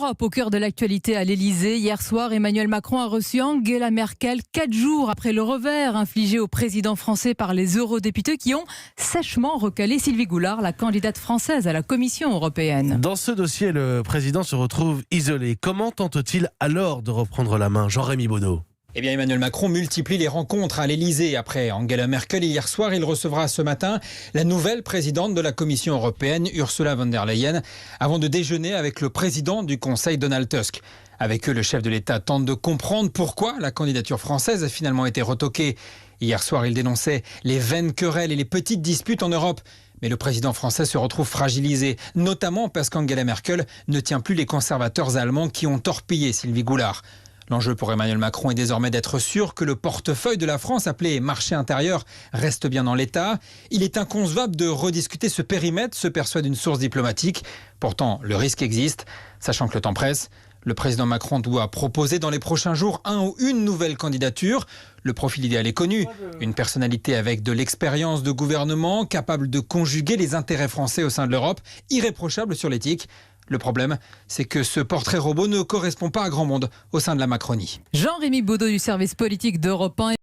L'Europe au cœur de l'actualité à l'Elysée. Hier soir, Emmanuel Macron a reçu Angela Merkel 4 jours après le revers infligé au président français par les eurodéputés qui ont sèchement recalé Sylvie Goulard, la candidate française à la Commission européenne. Dans ce dossier, le président se retrouve isolé. Comment tente-t-il alors de reprendre la main ? Jean-Rémy Baudot. Eh bien, Emmanuel Macron multiplie les rencontres à l'Elysée. Après Angela Merkel, hier soir, il recevra ce matin la nouvelle présidente de la Commission européenne, Ursula von der Leyen, avant de déjeuner avec le président du Conseil, Donald Tusk. Avec eux, le chef de l'État tente de comprendre pourquoi la candidature française a finalement été retoquée. Hier soir, il dénonçait les vaines querelles et les petites disputes en Europe. Mais le président français se retrouve fragilisé, notamment parce qu'Angela Merkel ne tient plus les conservateurs allemands qui ont torpillé Sylvie Goulard. L'enjeu pour Emmanuel Macron est désormais d'être sûr que le portefeuille de la France, appelé marché intérieur, reste bien en l'état. Il est inconcevable de rediscuter ce périmètre, se persuade une source diplomatique. Pourtant, le risque existe, sachant que le temps presse. Le président Macron doit proposer dans les prochains jours un ou une nouvelle candidature. Le profil idéal est connu. Une personnalité avec de l'expérience de gouvernement, capable de conjuguer les intérêts français au sein de l'Europe, irréprochable sur l'éthique. Le problème, c'est que ce portrait robot ne correspond pas à grand monde au sein de la Macronie. Jean-Rémy Baudot du service politique d'Europe 1.